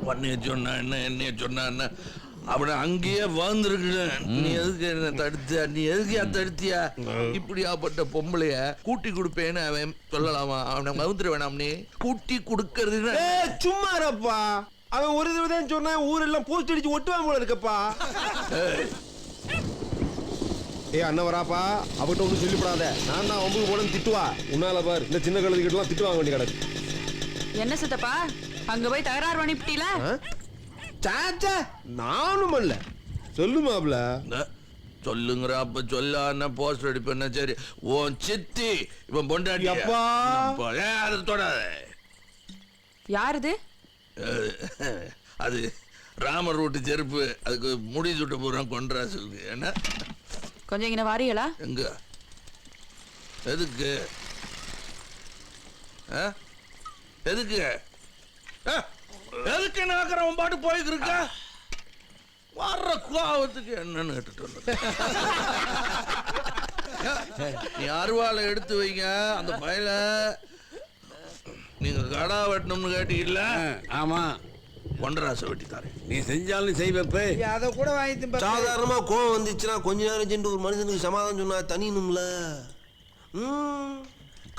உன்னைய சொன்னா என்ன என்னைய சொன்னா என்ன அவனை அங்கேயே வாழ்ந்துருக்கேன். நீ எதுக்கு என்ன தடுத்த? நீ எதுக்கு தடுத்தியா? இப்படியாப்பட்ட பொம்பளைய கூட்டி கொடுப்பேன்னு அவன் சொல்லலாமா? அவனை மவுந்துட வேணாம். நீ கூட்டி கொடுக்கறது சும்மாப்பா. அவன் ஒரு தடவை தான் சொன்னான், ஊரெல்லாம் போஸ்ட் அடிச்சு ஒட்டுவான் போல இருக்கப்பா. அண்ணன் வராப்பா, அவகிட்ட ஒன்றும் சொல்லிவிடாத. நான் தான் ஒம்பது போலன்னு திட்டுவா. உன்னால பார் இந்த சின்ன கழுதுகிட்டலாம் திட்டு வாங்க வேண்டிய கிடக்கு. என்ன சித்தப்பா அங்க போய் தகராறு பண்ணிவிட்டீல? சாச்சா நானும் இல்ல. சொல்லு மாப்ள. சொல்லுங்கிற அப்ப சொல்ல போஸ்ட் அடிப்பேன்னா சரி. உன் சித்தி இவன் பொண்டாட்டி. அப்பா அதை தொடாத. யாருது? அது ராமர் ரூட்டு செருப்பு. அதுக்கு முடி சுட்டு போறான் கொண்டராசுக்கு. என்ன கொஞ்சம் இங்க வாரியலா? எங்க எதுக்கு எதுக்கு எதுக்கு நாக்கிறவன் பாட்டு போயிட்டு இருக்க? வர்ற கோவத்துக்கு என்னன்னு கேட்டுட்டு நீ அருவாலை எடுத்து வைங்க. அந்த பையில நீங்க கடா வெட்டணும்னு கேட்டீங்கல்ல? ஆமா, கொண்டராசை வெட்டி தரேன். நீ செஞ்சாலும் செய்வப்ப. அதை கூட வாங்கி சாதாரணமா கோவம் வந்துச்சுன்னா கொஞ்ச நேரம் சென்று ஒரு மனுஷனுக்கு சமாதானம் சொன்னா தனியணும்ல.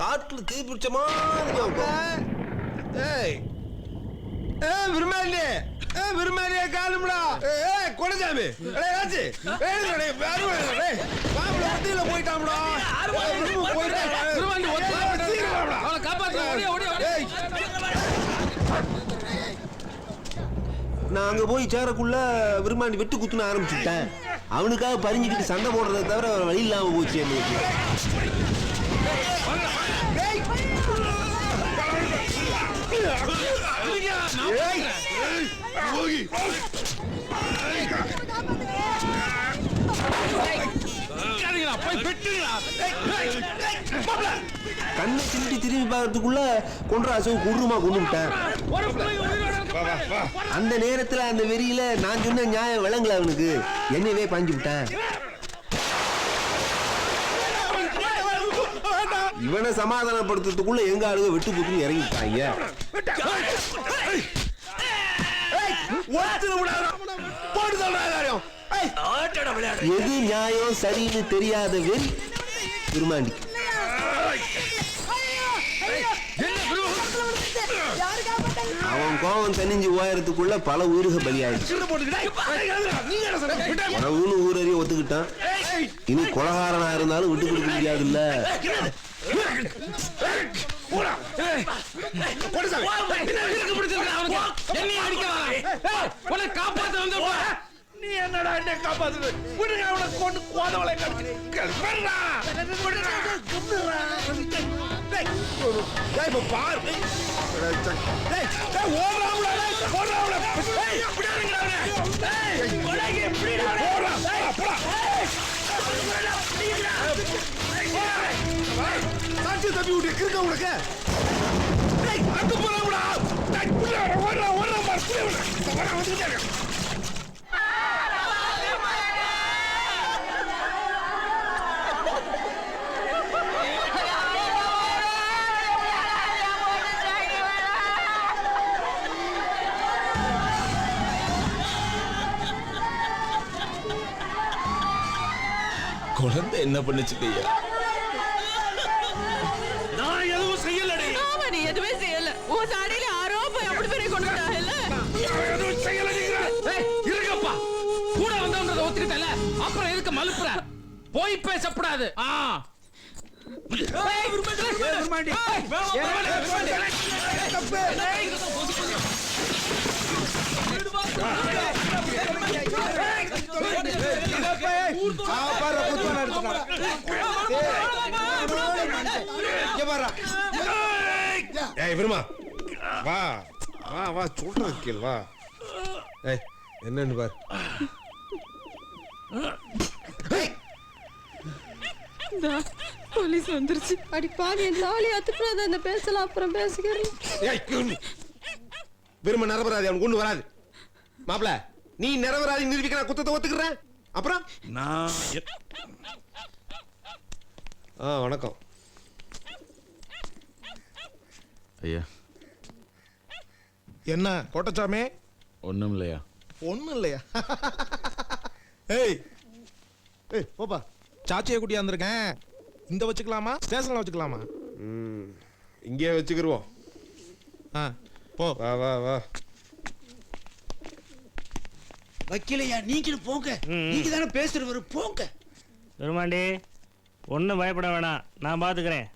காட்டுல தீ பிடிச்ச மாதிரி. விரும்பாலே விரும்பாலே காலும்டா. கொடஜாமி போயிட்டாம்டா. நான் அங்க போய் சேரக்குள்ள விரும்பாண்டி வெட்டு குத்துன்னு ஆரம்பிச்சுட்டேன். அவனுக்காக பறிஞ்சுக்கிட்டு சண்டை போடுறதை தவிர அவர் வழி இல்லாம போச்சு. கண்ணை சிமிட்டி திரும்பி பார்க்கறதுக்குள்ள கொண்டராசு குருமா கொண்டுட்டேன். அந்த நேரத்துல அந்த வெறியில நான் சொன்ன நியாயம் விளங்கல அவனுக்கு. என்னவே பாஞ்சு விட்டேன். இவனை சமாதானப்படுத்துறதுக்குள்ள எங்க ஆளுக வெட்டு புத்துன்னு இறங்கிட்டாங்க. எது நியாயம் சரின்னு தெரியாத வெறி விரும்பாண்டி. அவன் கோவம் தனிஞ்சு ஓயறதுக்குள்ள பல உயிர்க பலியாயிடுச்சு. உறவுன்னு ஊரறிய ஒத்துக்கிட்டான். இனி கொலகாரனா இருந்தாலும் விட்டு கொடுக்க முடியாதுல்ல. நீ என்னடா என்ன காப்பாத்து? அவனை கொண்டு கோதவளை தம்பி விட்டு இருக்க உனக்கு குழந்தை என்ன பண்ணுச்சு கையா? நான் எதுவும் செய்யலடி. ஆமா, நீ எதுவுமே செய்யல. உன் சாடியில யாரோ போய் அப்படி பெரிய கொண்டுட்டாங்கல்ல. எதுவும் செய்யலடிங்கற. இருக்கப்பா, கூட வந்தவன்றத ஒத்துக்கிட்டல. அப்புறம் எதுக்கு மலுப்புற? போய் பேசப்படாது. வா வா வா சொல்ற கேள் வா. என்னன்னு பாரு. போலீஸ் வந்துருச்சு. அடி பாவி, நாளை அத்துறாத அந்த பேசலாம், அப்புறம் பேசிக்கிறேன். விரும்ப நிரபராதி அவனுக்கு ஒண்ணு வராது. மாப்ள, நீ நிரபராதி நிரூபிக்கிற குத்தத்தை ஒத்துக்கிறேன். அப்புறம் நான் வணக்கம் ஐயா. என்ன கோட்டச்சாமி, ஒண்ணும் இல்லையா? ஒண்ணும் இல்லையா? ஏய் ஏய் போப்பா, சாச்சியை கூட்டியா வந்திருக்கேன். இந்த வச்சுக்கலாமா ஸ்டேஷன்ல வச்சுக்கலாமா? இங்கே வச்சுக்கிருவோம். போ. வா வா வா. வக்கீலையா நீங்களும் போங்க. நீங்க தானே பேசுறவரு, போங்க. பெருமாண்டி ஒன்றும் பயப்பட வேணாம், நான் பார்த்துக்கிறேன்.